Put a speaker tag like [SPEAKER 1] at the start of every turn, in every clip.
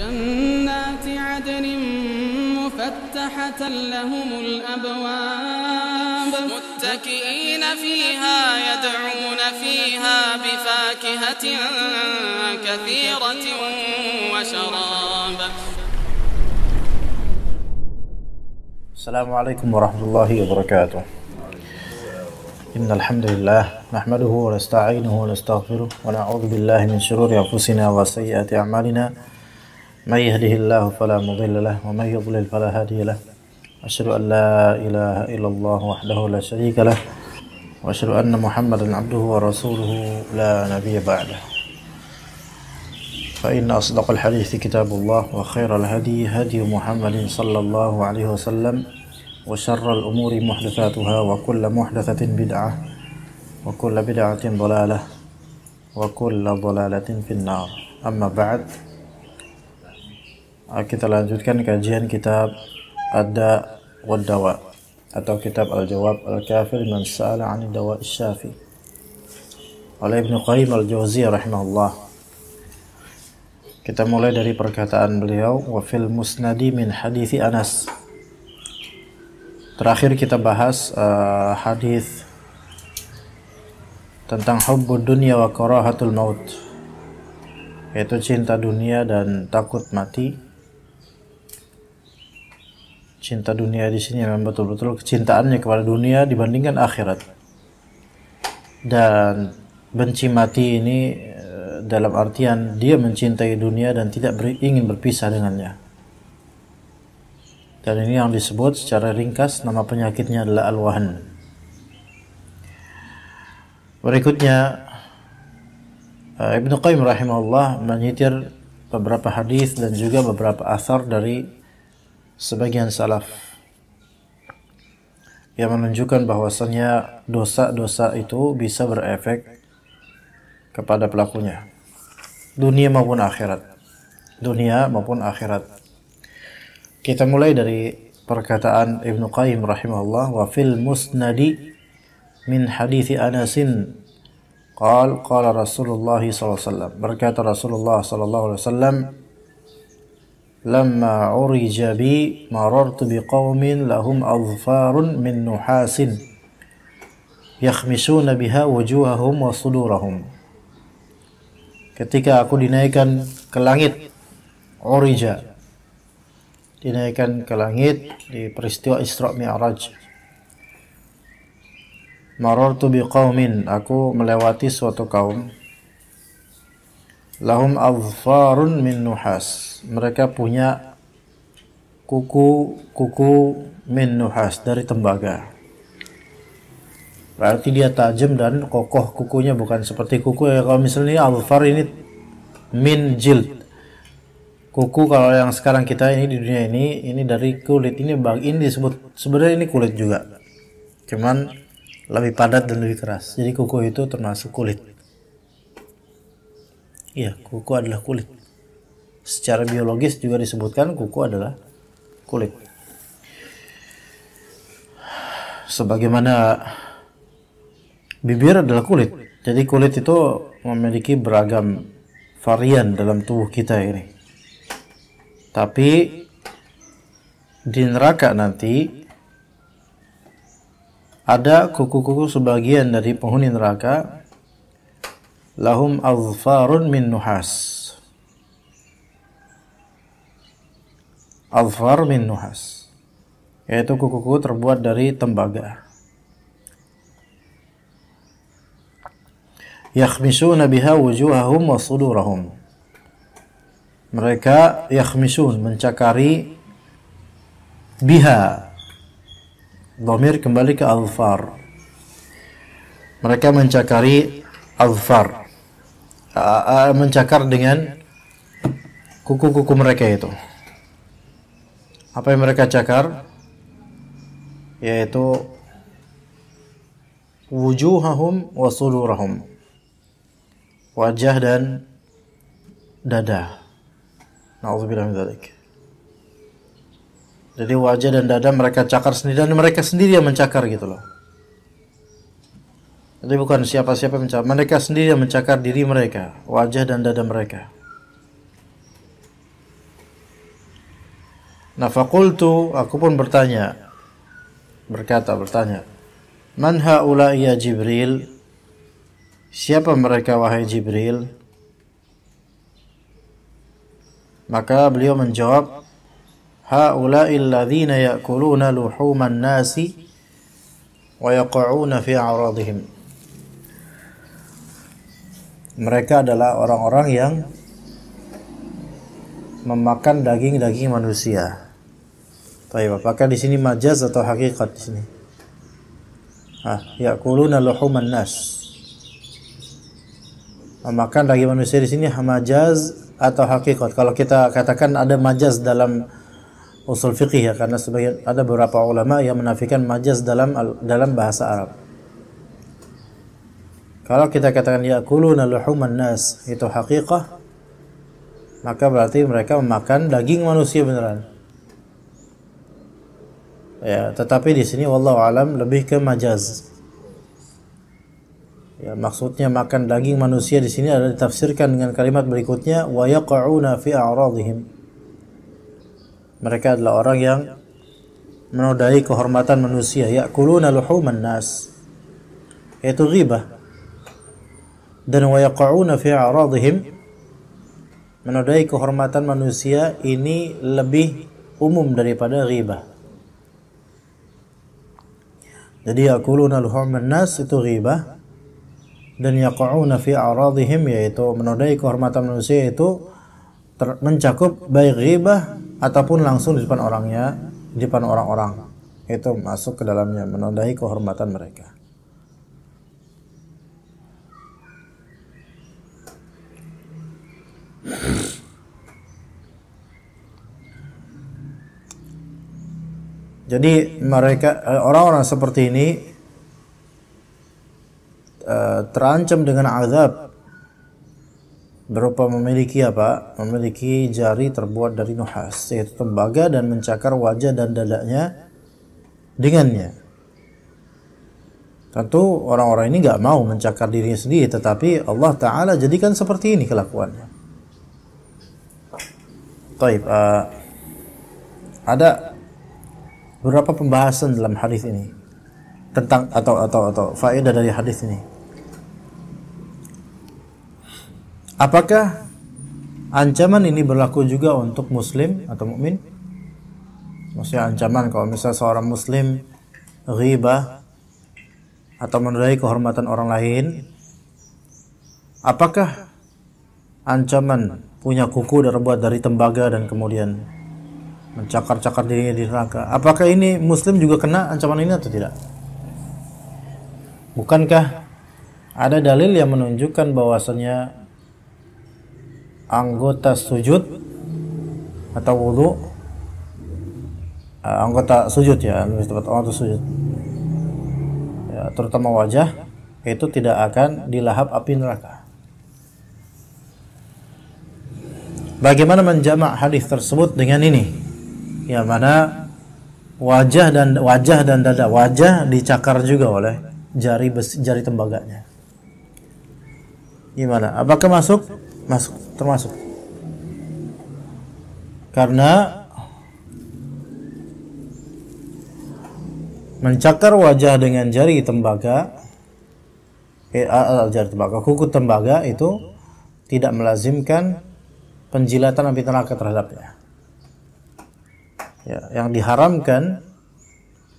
[SPEAKER 1] جنات عدن مفتحة لهم الأبواب متكئين فيها يدعون فيها بفاكهة كثيرة وشراب.
[SPEAKER 2] السلام عليكم ورحمة الله وبركاته. إن الحمد لله نحمده ونستعينه ونستغفره ونعوذ بالله من شرور أنفسنا وسيئات أعمالنا من يهده الله فلا مضل له ومن يضلل فلا هادي له أشهد أن لا إله إلا الله وحده لا شريك له وأشهد أن محمدا عبده ورسوله لا نبي بعده فإن أصدق الحديث كتاب الله وخير الهدي هدي محمد صلى الله عليه وسلم وشر الأمور محدثاتها وكل محدثة بدعة وكل بدعة ضلالة وكل ضلالة في النار. أما بعد, kita lanjutkan kajian kitab Ad-Da' wad-Dawa atau kitab Al-Jawab Al-Kafir Man Sa'ala 'ani Dawa' Asy-Syafi oleh Ibnu Qayyim Al-Jauziyah rahimahullah. Kita mulai dari perkataan beliau, wa fil musnadi min hadithi Anas. Terakhir kita bahas hadis tentang hubbud dunya wa karahatul maut, yaitu cinta dunia dan takut mati. Cinta dunia di sini memang betul-betul kecintaannya kepada dunia dibandingkan akhirat. Dan benci mati ini dalam artian dia mencintai dunia dan tidak ingin berpisah dengannya. Dan ini yang disebut secara ringkas nama penyakitnya adalah al-wahn. Berikutnya Ibnu Qayyim rahimahullah menyitir beberapa hadis dan juga beberapa athar dari sebagian salaf yang menunjukkan bahwasannya dosa-dosa itu bisa berefek kepada pelakunya, dunia maupun akhirat. Kita mulai dari perkataan Ibnu Qayyim rahimahullah, wa fil musnadi min hadithi Anasin qala Rasulullah sallallahu alaihi wasallam, berkata Rasulullah sallallahu alaihi wasallam, lamma urija bi marartu biqaumin lahum adfarun min nuhasin yakhmisuna biha wujuhahum wa sudurahum. Ketika aku dinaikkan ke langit, urija, dinaikkan ke langit di peristiwa Isra Mi'raj. Marartu biqaumin, aku melewati suatu kaum, lahum adfarun min nuhas, mereka punya kuku min nuhas, dari tembaga. Berarti dia tajam dan kokoh kukunya, bukan seperti kuku ya kalau misalnya adfar ini min jild. Kuku kalau yang sekarang kita ini di dunia ini dari kulit, ini disebut sebenarnya ini kulit juga, cuman lebih padat dan lebih keras. Jadi kuku itu termasuk kulit. Iya, kuku adalah kulit. Secara biologis juga disebutkan kuku adalah kulit. Sebagaimana bibir adalah kulit. Jadi kulit itu memiliki beragam varian dalam tubuh kita ini. Tapi di neraka nanti ada kuku-kuku sebagian dari penghuni neraka, lahum adfarun min nuhas. Adfar min nuhas, yaitu kuku-kuku terbuat dari tembaga. Yakhmisuna biha wujuhahum wa sudurahum. Mereka yakhmisun, mencakari, biha, dhamir kembali ke adfar. Mereka mencakari adfar, mencakar dengan kuku-kuku mereka itu. Apa yang mereka cakar? Yaitu wujuhahum wa sudurahum, wajah dan dada. Na'udzubillah min dzalik. Jadi wajah dan dada mereka cakar sendiri, dan mereka sendiri yang mencakar gitu loh. Jadi bukan siapa-siapa yang mencakar, mereka sendiri yang mencakar diri mereka, wajah dan dada mereka. Nah, faqultu, aku pun bertanya, man haula'i ya Jibril? Siapa mereka wahai Jibril? Maka beliau menjawab, haula'i alladzina ya'kuluna luhuman nasi wa yaqa'una fi a'radihim. Mereka adalah orang-orang yang memakan daging-daging manusia. Baik, apakah di sini majaz atau hakikat di sini? Ya'kuluna luhuman nas. Memakan daging manusia di sini majaz atau hakikat? Kalau kita katakan ada majaz dalam usul fiqih ya, karena sebagian ada beberapa ulama yang menafikan majaz dalam bahasa Arab. Kalau kita katakan ya'kuluna luhuman nas itu hakikah, maka berarti mereka memakan daging manusia beneran. Ya, tetapi di sini wallahu alam lebih ke majaz. Ya, maksudnya makan daging manusia di sini adalah ditafsirkan dengan kalimat berikutnya, wa yaqa'una fi a'radihim. Mereka adalah orang yang menodai kehormatan manusia. Ya'kuluna luhuman nas, yaitu ghibah. Dan wa yaqa'una fi a'radihim, menodai kehormatan manusia, ini lebih umum daripada ghibah. Jadi ya'kuluna luhuman nas itu ghibah, dan yaqa'una fi a'radihim yaitu menodai kehormatan manusia itu mencakup baik ghibah ataupun langsung di depan orangnya, di depan orang-orang. Itu masuk ke dalamnya, menodai kehormatan mereka. Jadi mereka, orang-orang seperti ini terancam dengan azab berupa memiliki apa? Memiliki jari terbuat dari nuhas, yaitu tembaga, dan mencakar wajah dan dadanya dengannya. Tentu orang-orang ini nggak mau mencakar dirinya sendiri, tetapi Allah Ta'ala jadikan seperti ini kelakuannya. Taib, ada beberapa pembahasan dalam hadis ini tentang atau faedah dari hadis ini. Apakah ancaman ini berlaku juga untuk muslim atau mukmin? Maksudnya ancaman kalau misalnya seorang muslim ghibah atau menodai kehormatan orang lain, apakah ancaman punya kuku terbuat dari tembaga dan kemudian mencakar-cakar dirinya di neraka, apakah ini muslim juga kena ancaman ini atau tidak? Bukankah ada dalil yang menunjukkan bahwasanya anggota sujud atau wudu, anggota sujud ya, anggota sujud ya, terutama wajah, itu tidak akan dilahap api neraka. Bagaimana menjamak hadis tersebut dengan ini, yang mana wajah dan dada, wajah dicakar juga oleh jari tembaganya. Gimana? Apakah masuk? Termasuk. Karena mencakar wajah dengan jari tembaga, kuku tembaga itu tidak melazimkan penjilatan api neraka terhadapnya. Ya, yang diharamkan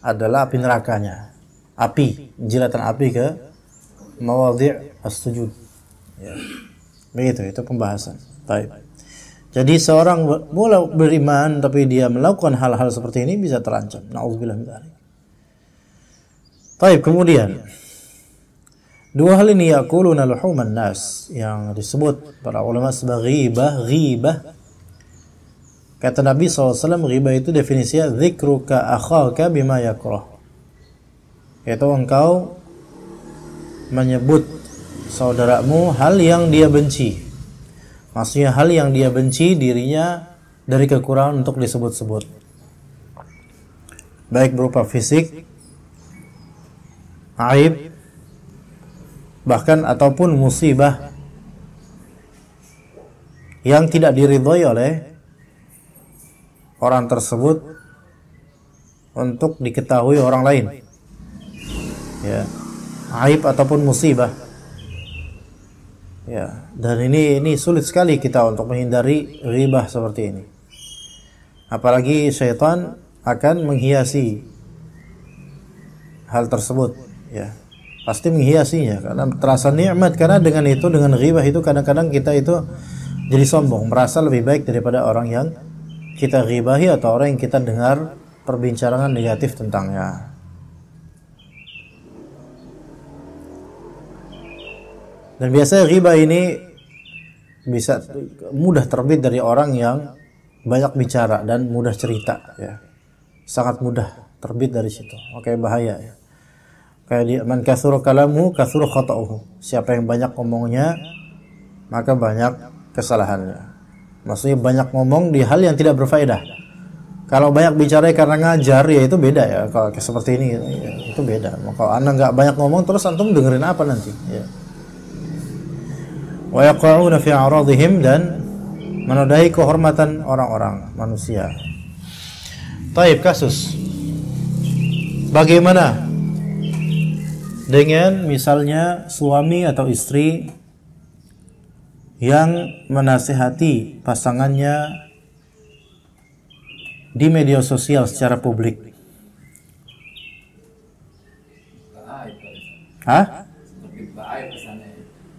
[SPEAKER 2] adalah api nerakanya. Jilatan api ke mawadhi' as-sujud. Ya. Begitu, itu pembahasan. Baik. Jadi seorang mulai beriman tapi dia melakukan hal-hal seperti ini bisa terancam. Nauzubillah min dzalik. Baik, kemudian dua hal ini yaquluna luhuman nas yang disebut para ulama sebagai ghibah. Kata Nabi SAW, ghibah itu definisinya dzikruka akhaka bima yakrah. Yaitu engkau menyebut saudaramu hal yang dia benci. Maksudnya hal yang dia benci dirinya dari kekurangan untuk disebut-sebut. Baik berupa fisik, aib, bahkan ataupun musibah yang tidak diridhoi oleh orang tersebut untuk diketahui orang lain, ya, aib ataupun musibah, ya. Dan ini sulit sekali kita untuk menghindari ghibah seperti ini. Apalagi syaitan akan menghiasi hal tersebut, ya, pasti menghiasinya karena terasa nikmat. Karena dengan ghibah itu kadang-kadang kita itu jadi sombong, merasa lebih baik daripada orang yang kita ghibahi atau orang yang kita dengar perbincangan negatif tentangnya. Dan biasanya ghibah ini bisa mudah terbit dari orang yang banyak bicara dan mudah cerita, ya. Sangat mudah terbit dari situ. Oke, bahaya, ya. Kayak di man katsura kalamuhu katsura khata'uhu. Siapa yang banyak ngomongnya, maka banyak kesalahannya. Maksudnya banyak ngomong di hal yang tidak berfaedah. Kalau banyak bicara karena ngajar, ya itu beda, ya. Kalau seperti ini, ya, itu beda. Kalau Anda nggak banyak ngomong, terus antum dengerin apa nanti, ya. Wa yaqa'una fi a'radihim, dan menodai kehormatan orang-orang manusia. Taib, kasus. Bagaimana dengan misalnya suami atau istri yang menasihati pasangannya di media sosial secara publik? Hah?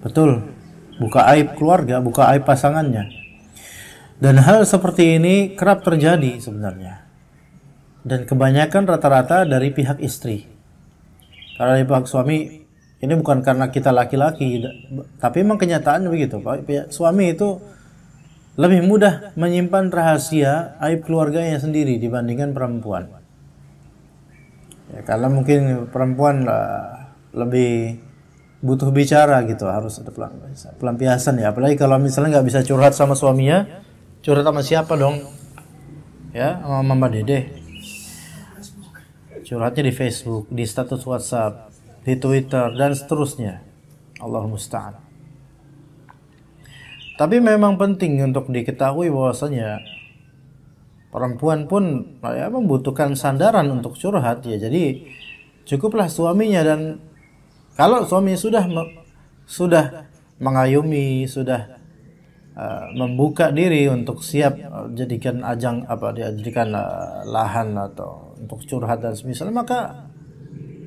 [SPEAKER 2] Betul. Buka aib keluarga, buka aib pasangannya. Dan hal seperti ini kerap terjadi sebenarnya. Dan kebanyakan rata-rata dari pihak istri. Kalau dari pihak suami, ini bukan karena kita laki-laki, tapi memang kenyataannya begitu. Pihak suami itu lebih mudah menyimpan rahasia aib keluarganya sendiri dibandingkan perempuan. Ya, karena mungkin perempuan lebih butuh bicara gitu, harus ada pelampiasan, ya. Apalagi kalau misalnya nggak bisa curhat sama suaminya, curhat sama siapa dong? Ya, sama Mama Dede. Curhatnya di Facebook, di status WhatsApp, di Twitter, dan seterusnya. Allah musta'an. Tapi memang penting untuk diketahui bahwasanya perempuan pun ya membutuhkan sandaran untuk curhat, ya. Jadi cukuplah suaminya, dan kalau suami sudah mengayumi, sudah membuka diri untuk siap jadikan ajang dijadikan lahan atau untuk curhat dan semisalnya, maka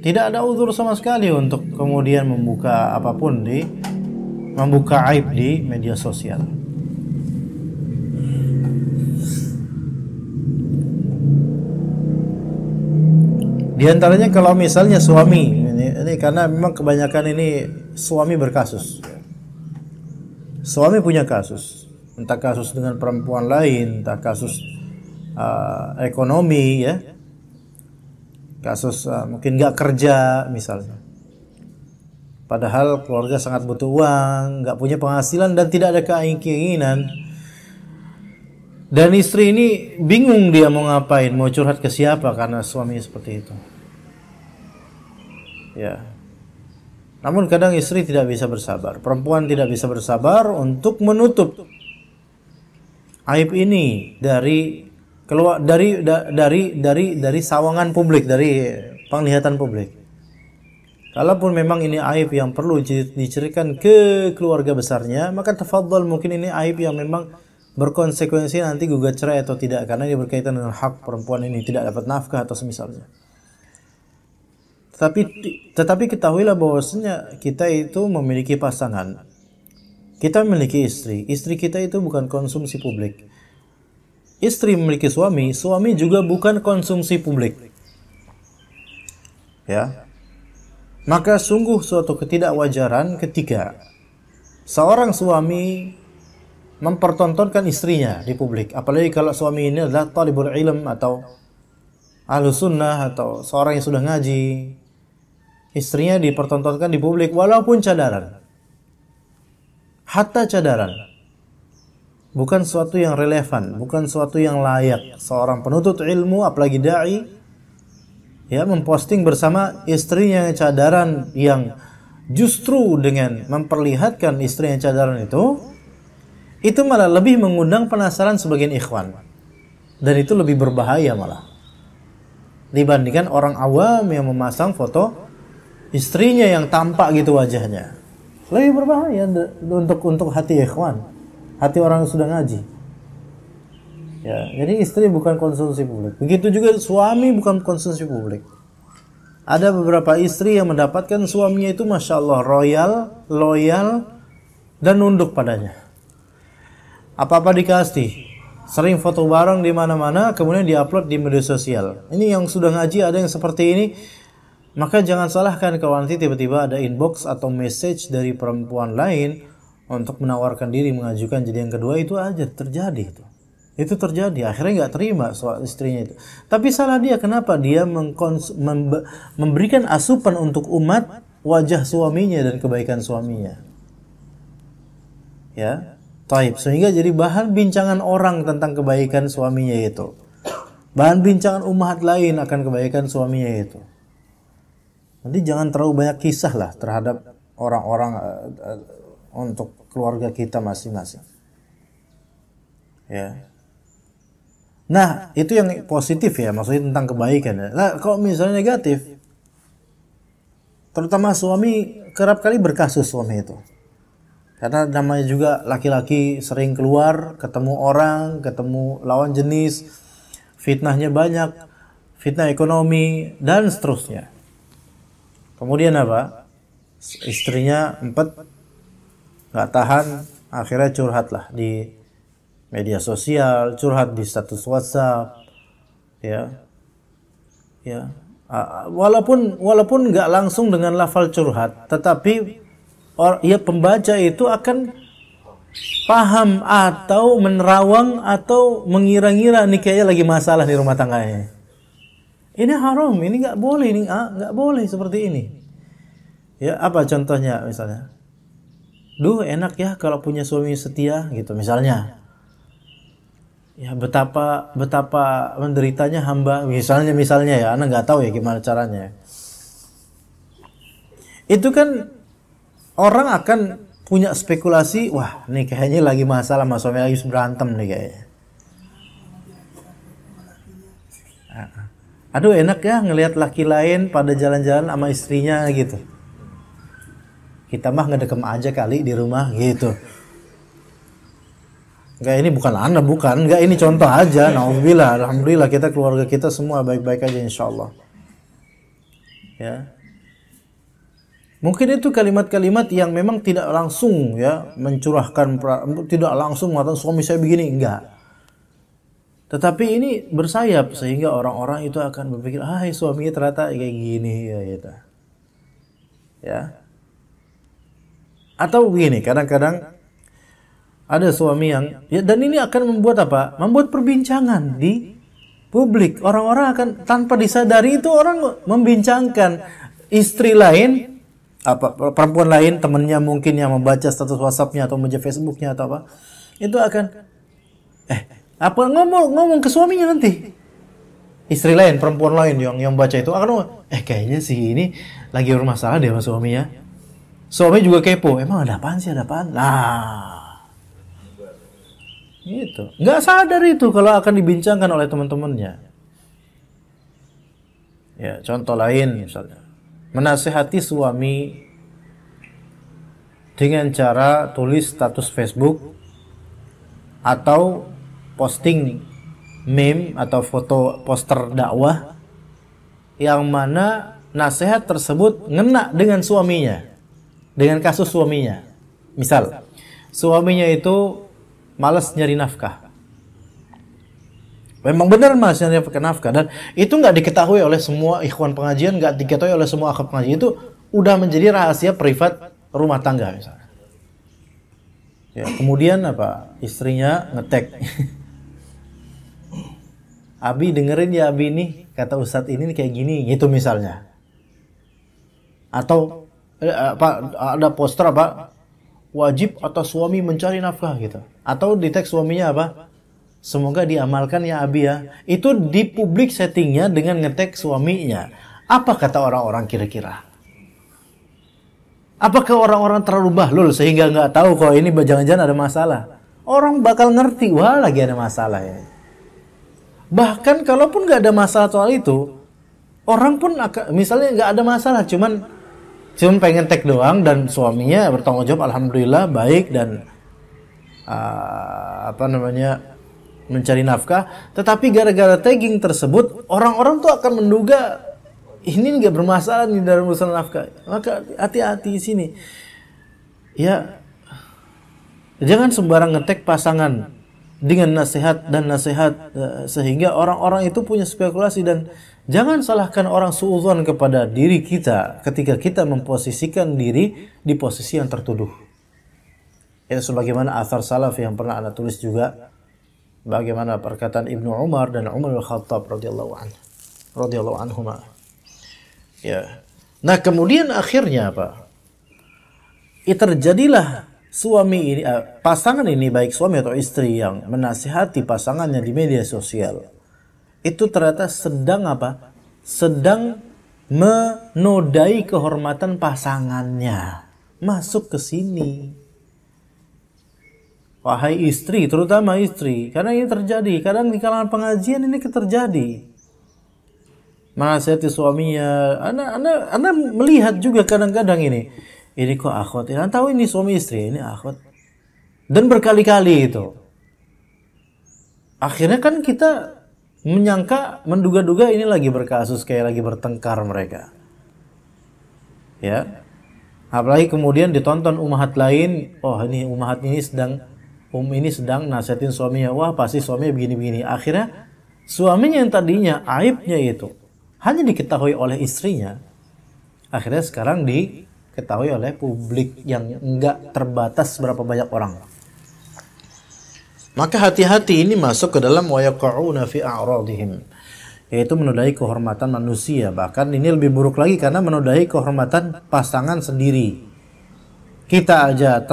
[SPEAKER 2] tidak ada uzur sama sekali untuk kemudian membuka apapun membuka aib di media sosial. Di antaranya kalau misalnya suami ini karena memang kebanyakan ini suami berkasus. Suami punya kasus, entah kasus dengan perempuan lain, entah kasus ekonomi, ya, kasus mungkin nggak kerja misalnya. Padahal keluarga sangat butuh uang, nggak punya penghasilan dan tidak ada keinginan. Dan istri ini bingung dia mau ngapain, mau curhat ke siapa karena suami seperti itu. Ya. Namun kadang istri tidak bisa bersabar, perempuan tidak bisa bersabar untuk menutup aib ini dari sawangan publik, dari penglihatan publik. Kalaupun memang ini aib yang perlu diceritakan ke keluarga besarnya, maka tafadhol, mungkin ini aib yang memang berkonsekuensi nanti gugat cerai atau tidak, karena ini berkaitan dengan hak perempuan ini tidak dapat nafkah atau semisalnya. Tetapi ketahuilah bahwasanya kita itu memiliki pasangan, kita memiliki istri kita itu bukan konsumsi publik. Istri memiliki suami juga bukan konsumsi publik. Ya, maka sungguh suatu ketidakwajaran ketika seorang suami mempertontonkan istrinya di publik, apalagi kalau suami ini adalah talibul ilm atau ahlus sunnah atau seorang yang sudah ngaji. Istrinya dipertontonkan di publik walaupun cadaran. Hatta cadaran. Bukan suatu yang relevan, bukan suatu yang layak seorang penuntut ilmu apalagi dai ya memposting bersama istrinya yang cadaran, yang justru dengan memperlihatkan istri yang cadaran itu malah lebih mengundang penasaran sebagian ikhwan. Dan itu lebih berbahaya malah dibandingkan orang awam yang memasang foto istrinya yang tampak gitu wajahnya. Lebih berbahaya untuk hati ikhwan, hati orang yang sudah ngaji. Ya, jadi istri bukan konsumsi publik. Begitu juga suami bukan konsumsi publik. Ada beberapa istri yang mendapatkan suaminya itu masya Allah loyal dan nunduk padanya. Apa-apa dikasih, sering foto bareng di mana-mana, kemudian diupload di media sosial. Ini yang sudah ngaji ada yang seperti ini. Maka jangan salahkan kalau nanti tiba-tiba ada inbox atau message dari perempuan lain untuk menawarkan diri mengajukan jadi yang kedua, itu aja terjadi itu. Itu terjadi, akhirnya nggak terima soal istrinya itu. Tapi salah dia, kenapa dia memberikan asupan untuk umat wajah suaminya dan kebaikan suaminya. Ya, taib, sehingga jadi bahan bincangan orang tentang kebaikan suaminya itu. Bahan bincangan umat lain akan kebaikan suaminya itu. Nanti jangan terlalu banyak kisah lah terhadap orang-orang untuk keluarga kita masing-masing. Ya. Nah, itu yang positif ya, maksudnya tentang kebaikan. Nah, kalau misalnya negatif, terutama suami, kerap kali berkasus suami itu. Karena namanya juga laki-laki sering keluar, ketemu orang, ketemu lawan jenis, fitnahnya banyak, fitnah ekonomi, dan seterusnya. Kemudian apa? Istrinya empet, gak tahan, akhirnya curhat lah di media sosial, curhat di status WhatsApp, ya. Walaupun nggak langsung dengan lafal curhat, tetapi pembaca itu akan paham atau menerawang atau mengira-ngira nih kayaknya lagi masalah di rumah tangganya. Ini haram, ini nggak boleh, ini nggak boleh seperti ini. Ya, apa contohnya misalnya? Duh, enak ya kalau punya suami setia gitu misalnya. Ya betapa menderitanya hamba, misalnya ya, Anda nggak tahu ya gimana caranya. Itu kan orang akan punya spekulasi, wah nih kayaknya lagi masalah sama suami, lagi berantem nih kayaknya. Aduh enak ya ngelihat laki lain pada jalan-jalan sama istrinya gitu. Kita mah ngedekem aja kali di rumah gitu. Enggak, ini bukan Anda, bukan. Enggak, ini contoh aja. Nauzubillah, alhamdulillah kita keluarga kita semua baik-baik aja insyaallah. Ya. Mungkin itu kalimat-kalimat yang memang tidak langsung ya mencurahkan, tidak langsung mengatakan suami saya begini, enggak. Tetapi ini bersayap sehingga orang-orang itu akan berpikir, suaminya ternyata kayak gini ya gitu. Ya. Atau begini, kadang-kadang ada suami yang dan ini akan membuat apa? Membuat perbincangan di publik. Orang-orang akan tanpa disadari itu orang membincangkan istri lain, perempuan lain, temannya mungkin yang membaca status WhatsApp-nya atau membaca Facebook-nya atau apa. Itu akan ngomong ke suaminya nanti. Istri lain, perempuan lain yang baca itu akan ngomong, kayaknya sih ini lagi bermasalah deh sama suaminya. Suami juga kepo, emang ada apaan sih, ada apaan? Nah, gitu. Nggak sadar itu kalau akan dibincangkan oleh teman-temannya. Ya, contoh lain misalnya, menasihati suami dengan cara tulis status Facebook atau posting meme atau foto poster dakwah yang mana nasihat tersebut ngena dengan suaminya, dengan kasus suaminya. Misal, suaminya itu malas nyari nafkah. Memang benar malas nyari nafkah, dan itu nggak diketahui oleh semua ikhwan pengajian, nggak diketahui oleh semua akhwat pengajian. Itu udah menjadi rahasia privat rumah tangga misalnya. Ya, kemudian istrinya ngetek. Abi dengerin ya Abi nih, kata Ustadz ini kayak gini, gitu misalnya. Atau ada poster wajib atas suami mencari nafkah gitu. Atau di teks suaminya semoga diamalkan ya Abi ya. Itu di publik settingnya dengan ngetek suaminya. Apa kata orang-orang kira-kira? Apakah orang-orang terlalu bahlul sehingga nggak tahu kalau ini jangan-jangan ada masalah? Orang bakal ngerti, wah lagi ada masalah ya. Bahkan kalaupun nggak ada masalah soal itu, orang pun akan, misalnya nggak ada masalah, cuman pengen tag doang dan suaminya bertanggung jawab, alhamdulillah baik dan mencari nafkah. Tetapi gara-gara tagging tersebut, orang-orang tuh akan menduga ini nggak bermasalah nih dalam urusan nafkah. Maka hati-hati di sini. Ya, jangan sembarang nge-tag pasangan dengan nasihat dan nasihat sehingga orang-orang itu punya spekulasi, dan jangan salahkan orang suudzon kepada diri kita ketika kita memposisikan diri di posisi yang tertuduh. Itu sebagaimana athar salaf yang pernah Anda tulis juga, bagaimana perkataan Ibnu Umar dan Umar al-Khattab radhiyallahu anhuma. Ya. Nah, kemudian akhirnya apa? Terjadilah suami ini, pasangan ini, baik suami atau istri yang menasihati pasangannya di media sosial, itu ternyata sedang apa? Sedang menodai kehormatan pasangannya. Masuk ke sini. Wahai istri, terutama istri, karena ini terjadi. Kadang di kalangan pengajian ini terjadi. Menasihati suaminya. Anda melihat juga kadang-kadang ini kok akhwat. Anda tahu ini suami istri, ini akhwat. Dan berkali-kali itu. Akhirnya kan kita menyangka, menduga-duga ini lagi berkasus, kayak lagi bertengkar mereka. Ya. Apalagi kemudian ditonton ummahat lain, oh ini ummahat ini sedang nasihatin suaminya, wah pasti suaminya begini-begini. Akhirnya suaminya yang tadinya aibnya itu hanya diketahui oleh istrinya, akhirnya sekarang diketahui oleh publik yang enggak terbatas berapa banyak orang. Maka hati-hati, ini masuk ke dalam wa yaqa'una fi a'radihim, yaitu menodai kehormatan manusia. Bahkan ini lebih buruk lagi karena menodai kehormatan pasangan sendiri. Kita aja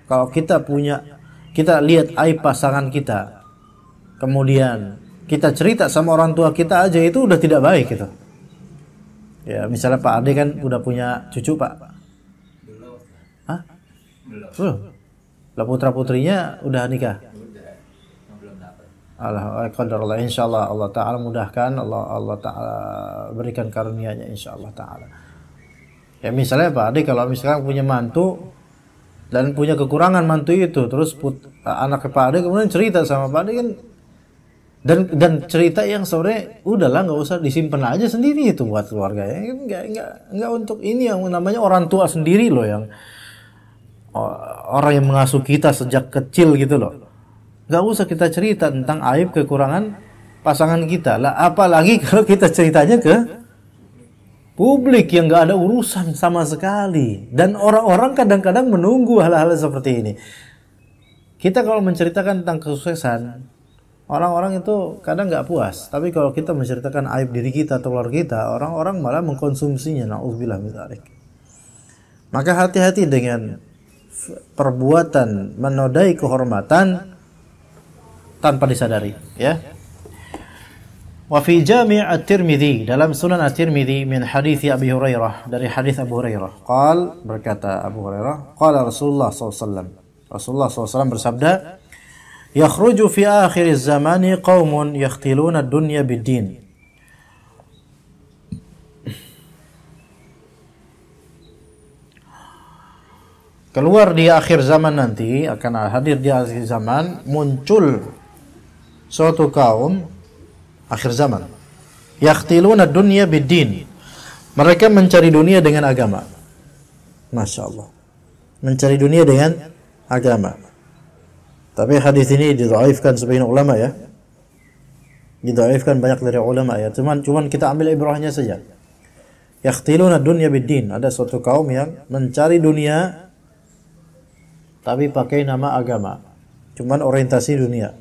[SPEAKER 2] kalau kita lihat aib pasangan kita, kemudian kita cerita sama orang tua kita aja, itu udah tidak baik gitu. Ya, misalnya Pak Ade kan udah punya cucu, Pak. Hah? Belum. Lah putra-putrinya udah nikah? Alhamdulillah, insyaallah Allah Ta'ala mudahkan, Allah Ta'ala berikan karunia-Nya insyaallah Ta'ala. Ya misalnya Pak Ade kalau misalkan punya mantu dan punya kekurangan mantu itu, terus anak Pak Ade kemudian cerita sama Pak Ade kan, dan cerita yang sebenarnya udahlah nggak usah, disimpan aja sendiri itu buat keluarga ya. Nggak untuk ini, yang namanya orang tua sendiri loh, yang orang yang mengasuh kita sejak kecil gitu loh. Nggak usah kita cerita tentang aib kekurangan pasangan kita lah, apalagi kalau kita ceritanya ke publik yang nggak ada urusan sama sekali. Dan orang-orang kadang-kadang menunggu hal-hal seperti ini. Kita kalau menceritakan tentang kesuksesan, orang-orang itu kadang nggak puas. Tapi kalau kita menceritakan aib diri kita atau keluarga kita, orang-orang malah mengkonsumsinya. Na'udzubillah min dzalik. Maka hati-hati dengan perbuatan menodai kehormatan tanpa disadari, ya. Wa fi Jami' At-Tirmidzi, dalam Sunan At-Tirmidzi, min hadits Abi Hurairah, dari hadis Abu Hurairah. Berkata Abu Hurairah, qala Rasulullah SAW. Rasulullah SAW bersabda, yakhruju fi akhiriz zamani qaumun yakhtiluna ad-dunya bid-din. Keluar di akhir zaman nanti, akan hadir di akhir zaman, muncul suatu kaum akhir zaman, yakhtiluna ad-dunya bid-din. Mereka mencari dunia dengan agama. Masya Allah, mencari dunia dengan agama. Tapi hadis ini didhaifkan sebagian ulama ya. Didhaifkan banyak dari ulama ya. Cuman kita ambil ibrahnya saja. Yakhtiluna ad-dunya bid-din. Ada suatu kaum yang mencari dunia tapi pakai nama agama. Cuman orientasi dunia.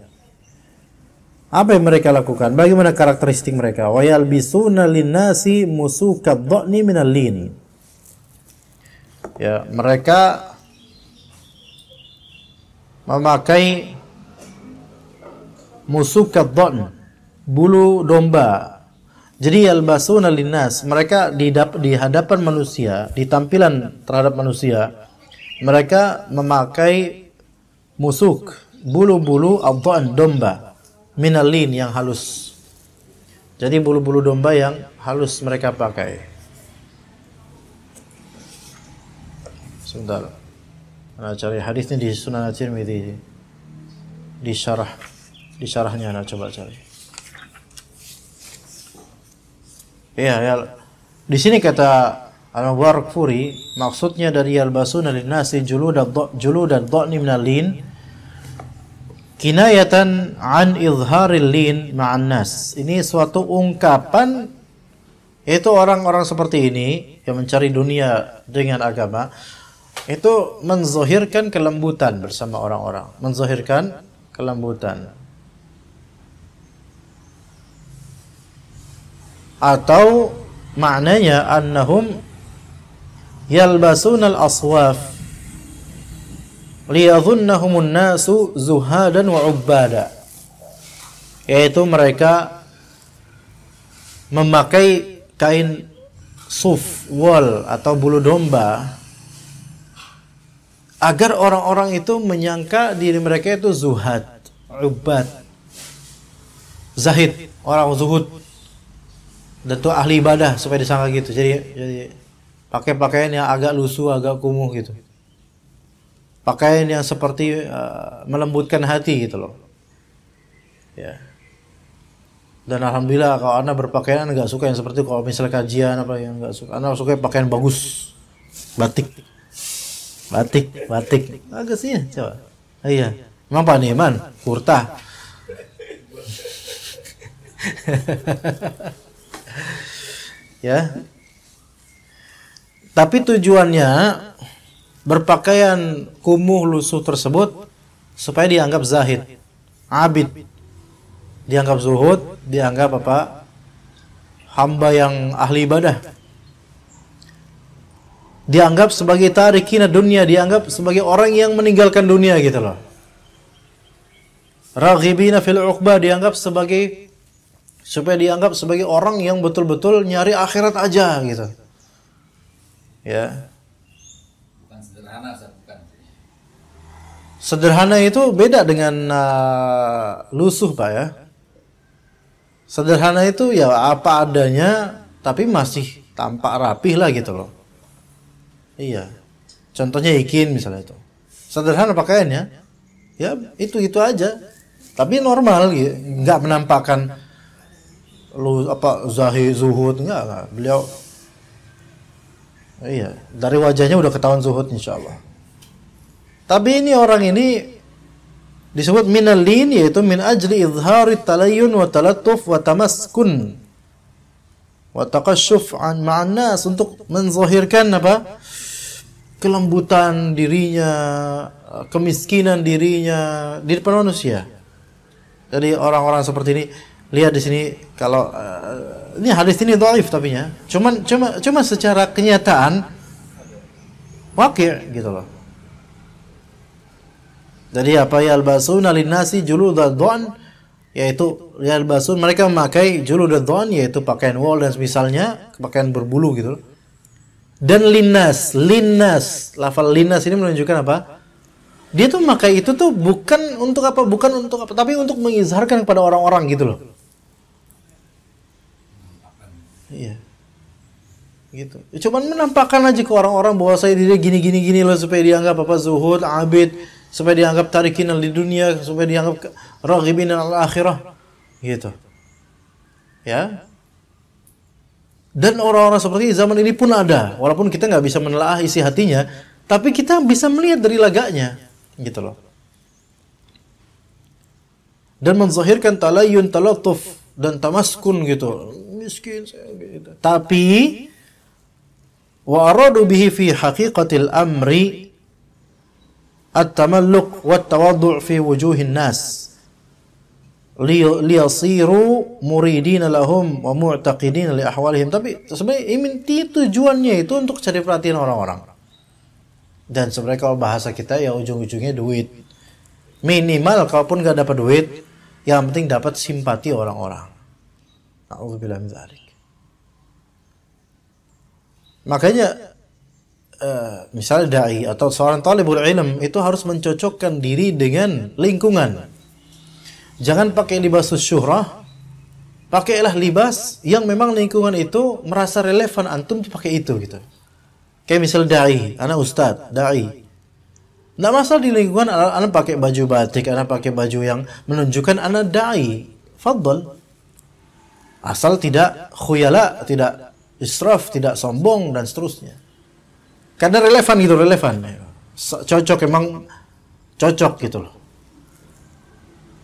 [SPEAKER 2] Apa yang mereka lakukan? Bagaimana karakteristik mereka? Wa yalbisuna lin-nasi musukad dha'ni minal lin. Ya, mereka memakai musukad dha'n, bulu domba. Jadi yalbasuna lin-nas, mereka di hadapan manusia, di tampilan terhadap manusia, mereka memakai musuk, bulu-bulu ad-dha'n, domba. minal lin, yang halus. Jadi bulu-bulu domba yang halus mereka pakai. Sebentar. Nah, cari hadisnya di Sunan At-Tirmidzi. Di syarahnya coba cari. Iya, ya. Di sini kata Al-Mubarakfuri, maksudnya dari yalbasuna lin-nasi juludan dha'ni minal lin, kinayatan an izharil lin ma'an nas. Ini suatu ungkapan, yaitu orang-orang seperti ini yang mencari dunia dengan agama itu menzahirkan kelembutan bersama orang-orang, menzahirkan kelembutan. Atau maknanya annahum yalbasuna al-aswaf liyadhunnahumun nasu zuhadan wa ubbada, yaitu mereka memakai kain suf, wol atau bulu domba agar orang-orang itu menyangka diri mereka itu zuhad, ubbad, zahid, orang zuhud, dan itu ahli ibadah supaya disangka gitu. Jadi pakai pakaian yang agak lusuh, agak kumuh gitu. Pakaian yang seperti melembutkan hati gitu loh. Ya. Dan alhamdulillah kalau Anda berpakaian enggak suka yang seperti kalau misalnya kajian apa yang enggak suka. Anda suka pakaian bagus. Batik. Bagus sih ya, coba. Iya. Emang Pak Niman kurta. Ya. Tapi tujuannya berpakaian kumuh lusuh tersebut supaya dianggap zahid, abid, dianggap zuhud, dianggap apa? Hamba yang ahli ibadah. Dianggap sebagai tarikina dunia, dianggap sebagai orang yang meninggalkan dunia gitu loh. Raghibina fil uqbah, dianggap sebagai, supaya dianggap sebagai orang yang betul-betul nyari akhirat aja gitu. Ya.
[SPEAKER 3] Bukan sederhana, bukan.
[SPEAKER 2] Sederhana itu beda dengan lusuh, Pak ya. Sederhana itu ya apa adanya, tapi masih tampak rapih lah gitu loh. Iya. Contohnya ikin misalnya itu. Sederhana pakaiannya, ya itu aja. Tapi normal, gitu. Nggak menampakkan zahid, zuhud, enggak. Beliau, iya, dari wajahnya udah ketahuan zuhud insyaallah. Tapi ini orang ini disebut minal lin, yaitu min ajli izhari talayyun wa talattuf wa tamaskun wa taqashshuf an ma'an nas, untuk menzahirkan apa? Kelembutan dirinya, kemiskinan dirinya di depan manusia. Jadi orang-orang seperti ini, lihat di sini kalau ini hadis ini dhaif tapi ya. Cuma secara kenyataan waqi' gitu loh. Jadi apa yalbasuna linnasi juludad dha'n, yaitu yalbasun, mereka memakai juludad dha'n, yaitu pakaian wol dan misalnya pakaian berbulu gitu loh. Dan linnas, lafal linnas ini menunjukkan apa? Dia tuh memakai itu tuh bukan untuk apa, tapi untuk mengizharkan kepada orang-orang gitu loh. Iya. Gitu. Cuman menampakkan aja ke orang-orang bahwa saya diri gini loh, supaya dianggap apa, zuhud, abid, supaya dianggap tarikin di dunia, supaya dianggap raghibin al-akhirah. Gitu. Ya. Dan orang-orang seperti zaman ini pun ada, walaupun kita nggak bisa menelaah isi hatinya, tapi kita bisa melihat dari lagaknya, gitu loh. Dan menzahirkan talayyun, talattuf dan tamaskun gitu, miskin gitu. Tapi wa aradu bihi fi haqiqatil amri at-tamalluq wa at-tawaddu' fi wujuhin nas liyasiru muridina lahum wa mu'taqidina li ahwalihim. Tapi sebenarnya inti tujuannya itu untuk cari perhatian orang-orang. Dan sebenarnya kalau bahasa kita ya ujung-ujungnya duit. Minimal kalaupun gak dapat duit, yang penting dapat simpati orang-orang. Na'udzubillah min dzalik. Makanya misalnya dai atau seorang talibul ilm itu harus mencocokkan diri dengan lingkungan. Jangan pakai libas syuhrah. Pakailah libas yang memang lingkungan itu merasa relevan antum pakai itu gitu. Kayak misal dai, anak ustad, dai. Nggak masalah di lingkungan anak pakai baju batik, anak pakai baju yang menunjukkan anak dai. Fadl. Asal tidak khuyala, tidak israf, tidak sombong dan seterusnya. Karena relevan gitu, relevan. Cocok, emang cocok gitu loh.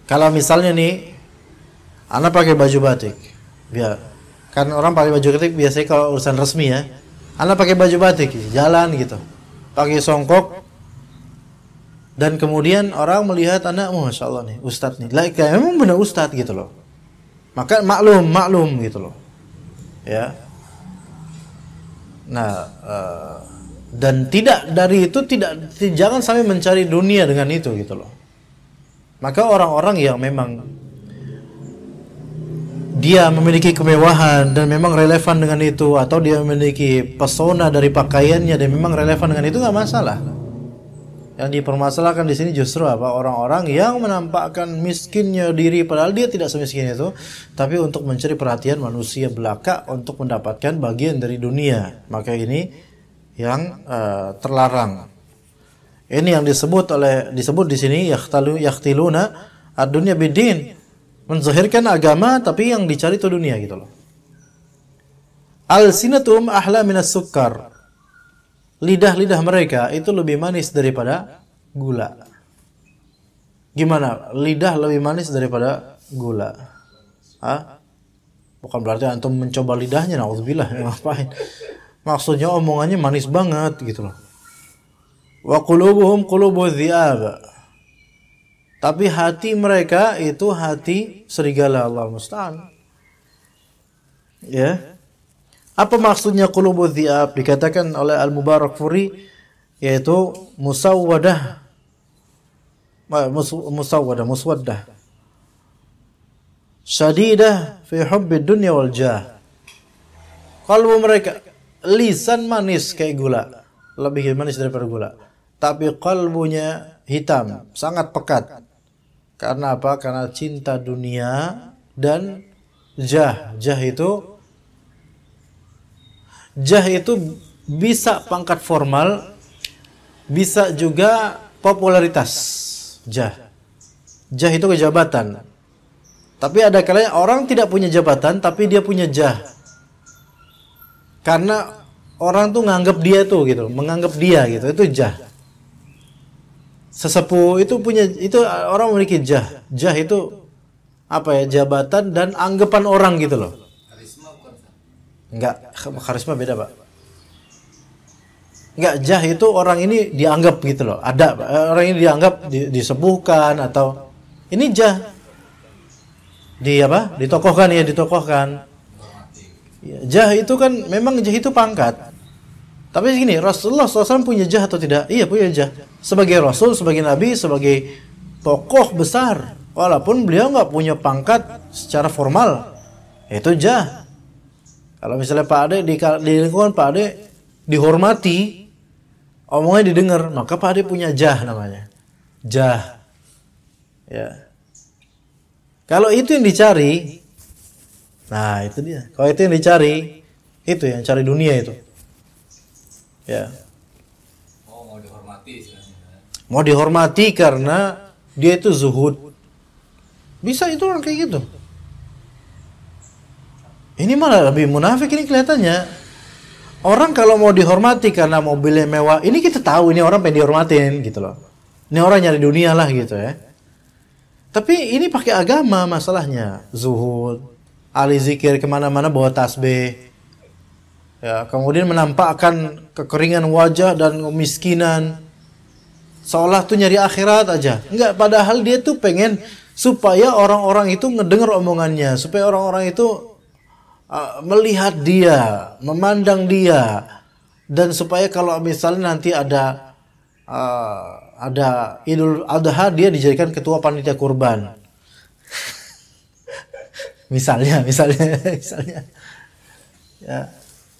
[SPEAKER 2] Kalau misalnya nih anak pakai baju batik, ya kan orang pakai baju batik biasanya kalau urusan resmi ya. Anak pakai baju batik, jalan gitu, pakai songkok, dan kemudian orang melihat anak, masya Allah nih, ustadz nih, like emang benar ustadz gitu loh. Maka maklum gitu loh, ya. Nah, dan tidak dari itu jangan sampai mencari dunia dengan itu gitu loh. Maka orang-orang yang memang dia memiliki kemewahan dan memang relevan dengan itu, atau dia memiliki pesona dari pakaiannya dan memang relevan dengan itu, nggak masalah. Yang dipermasalahkan di sini justru apa? Orang-orang yang menampakkan miskinnya diri padahal dia tidak semiskin itu, tapi untuk mencari perhatian manusia belaka untuk mendapatkan bagian dari dunia. Maka ini yang terlarang. Ini yang disebut di sini yahtiluna ad-dunya bid-din. Menzahirkan agama tapi yang dicari itu dunia gitu loh. Al-sinatum ahla minas sukkar. Lidah-lidah mereka itu lebih manis daripada gula. Gimana? Lidah lebih manis daripada gula. Hah? Bukan berarti antum mencoba lidahnya, naudzubillah, ngapain? Maksudnya omongannya manis banget gitu loh. Wa qulubuhum qulubudz dhi'ab. Tapi hati mereka itu hati serigala, Allah musta'an. Ya. Apa maksudnya qulubudz dhi'ab? Dikatakan oleh Al-Mubarakfuri yaitu musawwadah. Muswaddah. Syadidah fi hubbid dunya wal jah. Kalbu mereka lisan manis kayak gula, lebih manis daripada gula. Tapi kalbunya hitam, sangat pekat. Karena apa? Karena cinta dunia dan jah. Jah itu bisa pangkat formal, bisa juga popularitas. Jah itu kejabatan. Tapi ada kalanya orang tidak punya jabatan tapi dia punya jah. Karena orang tuh nganggap dia tuh gitu, menganggap dia gitu, itu jah. Sesepuh itu punya, itu orang memiliki jah. Jah itu apa ya? Jabatan dan anggapan orang gitu loh.
[SPEAKER 3] Karisma bukan?
[SPEAKER 2] Enggak, karisma beda, Pak. Enggak, jah itu orang ini dianggap gitu loh. Ada orang ini dianggap disembuhkan atau ini jah. Ditokohkan. Ya, jah itu kan memang jah itu pangkat. Tapi gini, Rasulullah SAW punya jah atau tidak? Iya, punya jah. Sebagai Rasul, sebagai Nabi, sebagai tokoh besar. Walaupun beliau nggak punya pangkat secara formal. Itu jah. Kalau misalnya Pak Ade, di lingkungan Pak Ade dihormati, omongnya didengar, maka Pak Ade punya jah namanya. Jah. Ya. Kalau itu yang dicari, nah itu dia. Kalau itu yang dicari, itu yang cari dunia itu. Ya.
[SPEAKER 3] Mau dihormati istilahnya.
[SPEAKER 2] Mau dihormati karena dia itu zuhud. Bisa itu orang kayak gitu. Ini malah lebih munafik ini kelihatannya. Orang kalau mau dihormati karena mobilnya mewah, ini kita tahu ini orang pengen dihormatin gitu loh. Ini orang nyari dunia lah gitu ya. Tapi ini pakai agama masalahnya. Zuhud, ahli zikir, kemana-mana bawa tasbih. Ya, kemudian menampakkan kekeringan wajah dan kemiskinan. Seolah tuh nyari akhirat aja. Enggak, padahal dia tuh pengen supaya orang-orang itu ngedengar omongannya. Supaya orang-orang itu melihat dia, memandang dia. Dan supaya kalau misalnya nanti ada Idul Adha, dia dijadikan ketua panitia kurban. misalnya. Ya.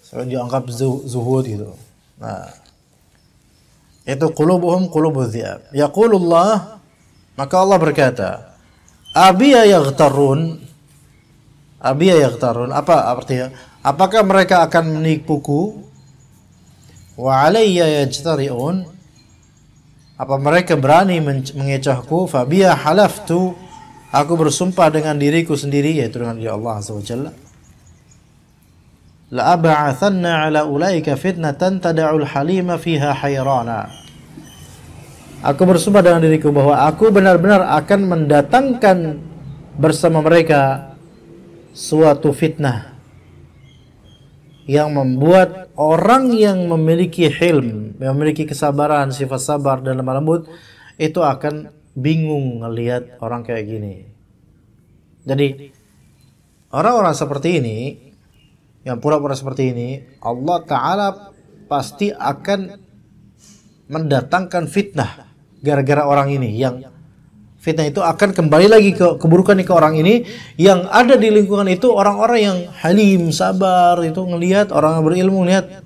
[SPEAKER 2] So, dianggap zuhud gitu. Nah, itu qulubuhum qulubudz dhi'ab. Yaqulullah, maka Allah berkata, Abiya yaghtarun. Abiya yaghtarun. Apa artinya? Apakah mereka akan menipuku? Wa alayya yajtari'un. Apa mereka berani mengecohku? Fabiya halaftu. Aku bersumpah dengan diriku sendiri, yaitu dengan diri Allah Azza wa Jalla. La ab'athanna ala ulaika fitnatan tada'ul halima fiha hayrana. Aku bersumpah dengan diriku bahwa aku benar-benar akan mendatangkan bersama mereka suatu fitnah yang membuat orang yang memiliki hilm, memiliki kesabaran, sifat sabar dan lemah lembut itu akan bingung ngelihat orang kayak gini. Jadi orang-orang seperti ini, yang pura-pura seperti ini, Allah Ta'ala pasti akan mendatangkan fitnah gara-gara orang ini. Yang fitnah itu akan kembali lagi ke keburukan ke orang ini. Yang ada di lingkungan itu orang-orang yang halim, sabar, itu ngelihat orang yang berilmu, ngelihat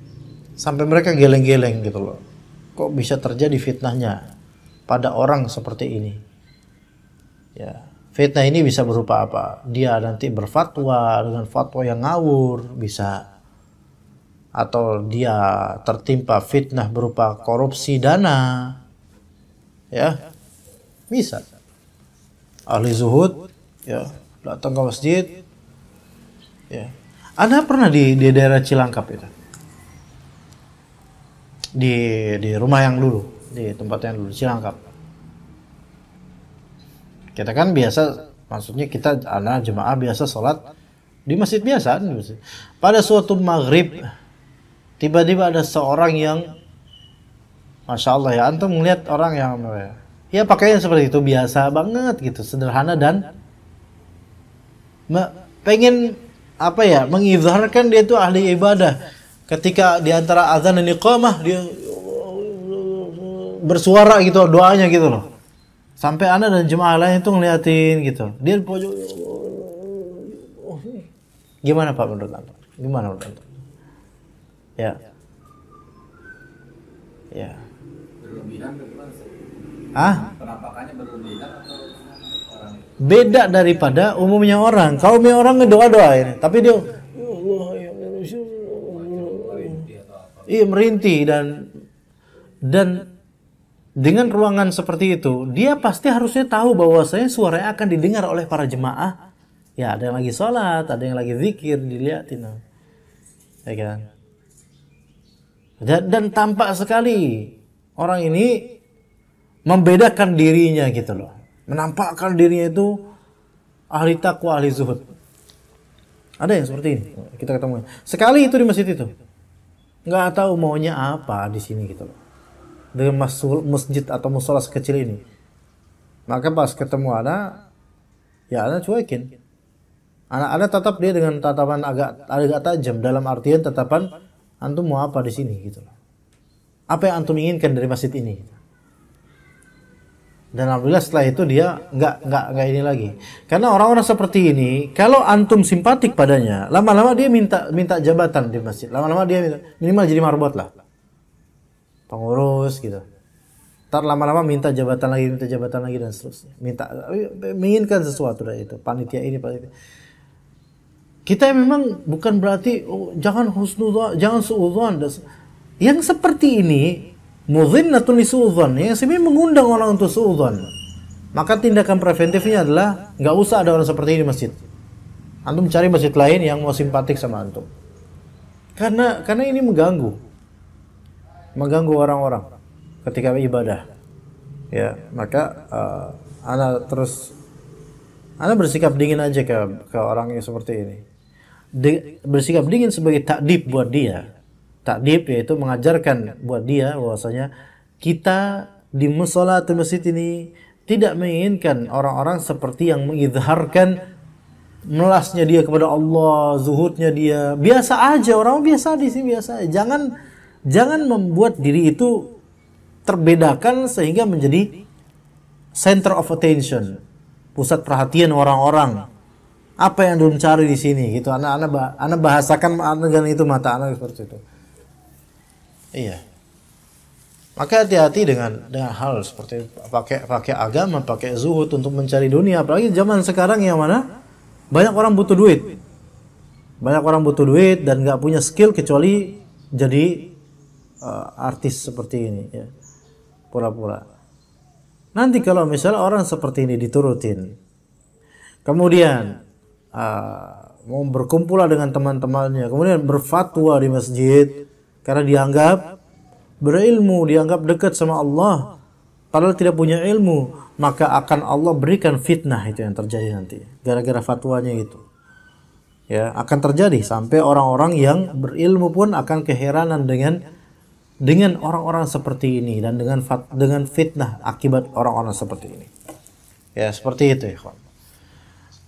[SPEAKER 2] sampai mereka geleng-geleng gitu loh. Kok bisa terjadi fitnahnya pada orang seperti ini? Ya, fitnah ini bisa berupa apa? Dia nanti berfatwa dengan fatwa yang ngawur, bisa. Atau dia tertimpa fitnah berupa korupsi dana. Ya, bisa. Ahli zuhud, ya, datang ke masjid. Ya. Anda pernah di daerah Cilangkap itu? Di rumah yang dulu, di tempat yang dulu, Cilangkap. Kita kan biasa, maksudnya kita anak jemaah biasa sholat di masjid biasa. Pada suatu maghrib, tiba-tiba ada seorang yang, Masya Allah ya, antum melihat orang yang ya pakaian seperti itu biasa banget gitu, sederhana dan pengen apa ya, mengizharkan dia itu ahli ibadah. Ketika di antara azan dan iqamah dia bersuara gitu doanya gitu loh. Sampai anak dan jemaah lain itu ngeliatin gitu. Dia di pojok. Gimana Pak menurut Anda? Gimana menurut Anda? Ya. Ya.
[SPEAKER 3] Berlebihan bagaimana? Penampakannya berlebihan atau orang itu?
[SPEAKER 2] Beda daripada umumnya orang. Kalau umumnya orang ngedoa-doain, tapi dia iya merintih dan dengan ruangan seperti itu, dia pasti harusnya tahu bahwasanya suaranya akan didengar oleh para jemaah. Ya, ada yang lagi sholat, ada yang lagi zikir, dilihatin. Ya kan? Dan tampak sekali orang ini membedakan dirinya gitu loh. Menampakkan dirinya itu ahli taqwa, ahli zuhud. Ada yang seperti ini. Kita ketemu. Sekali itu di masjid itu. Nggak tahu maunya apa di sini gitu loh. Dengan masjid atau musola sekecil ini. Maka pas ketemu anak, ya anak cuekin. Anak tetap dia dengan tatapan agak tajam, dalam artian tatapan antum mau apa di sini gitu loh. Apa yang antum inginkan dari masjid ini? Dan alhamdulillah setelah itu dia nggak ini lagi. Karena orang-orang seperti ini, kalau antum simpatik padanya, lama-lama dia minta jabatan di masjid. Lama-lama dia minimal jadi marbot lah. Pengurus gitu. Ntar lama-lama minta jabatan lagi dan seterusnya. Menginginkan sesuatu dari itu. Panitia ini, panitia. Kita memang bukan berarti jangan husnudzon, jangan suudzon. Yang seperti ini mudhinnatun lisuudzon, yang sebenarnya mengundang orang untuk suudzon. Maka tindakan preventifnya adalah nggak usah ada orang seperti ini di masjid. Antum cari masjid lain yang mau simpatik sama antum. Karena ini mengganggu orang-orang ketika ibadah. Ya, maka ana bersikap dingin aja ke orang yang seperti ini. Bersikap dingin sebagai takdib buat dia. Takdib yaitu mengajarkan buat dia bahwasanya kita di mushola atau masjid ini tidak menginginkan orang-orang seperti yang mengizharkan melasnya dia kepada Allah, zuhudnya dia. Biasa aja, orang biasa di sini biasa aja. Jangan membuat diri itu terbedakan sehingga menjadi center of attention, pusat perhatian orang-orang. Apa yang belum cari di sini gitu. Anak bahasakan dengan itu mata anak seperti itu. Iya. Maka hati-hati dengan hal seperti pakai agama, pakai zuhud untuk mencari dunia. Apalagi zaman sekarang yang mana banyak orang butuh duit. Banyak orang butuh duit dan nggak punya skill kecuali jadi artis seperti ini, ya. Pura-pura. Nanti kalau misalnya orang seperti ini diturutin, kemudian mau berkumpul dengan teman-temannya, kemudian berfatwa di masjid karena dianggap berilmu, dianggap dekat sama Allah, padahal tidak punya ilmu, maka akan Allah berikan fitnah itu yang terjadi nanti gara-gara fatwanya itu. Ya, akan terjadi sampai orang-orang yang berilmu pun akan keheranan dengan orang-orang seperti ini dan dengan fitnah akibat orang-orang seperti ini. Ya, seperti itu, ikhwan.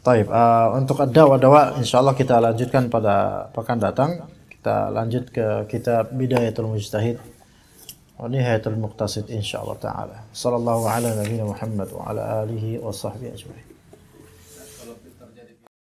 [SPEAKER 2] Taib, untuk ad-dawa insyaallah kita lanjutkan pada pekan datang. Kita lanjut ke kitab Bidayatul Mujtahid wa Nihayatul Muqtasid insyaallah taala. Sallallahu ala nabiyina Muhammad wa ala alihi wa sahbihi ajma'in.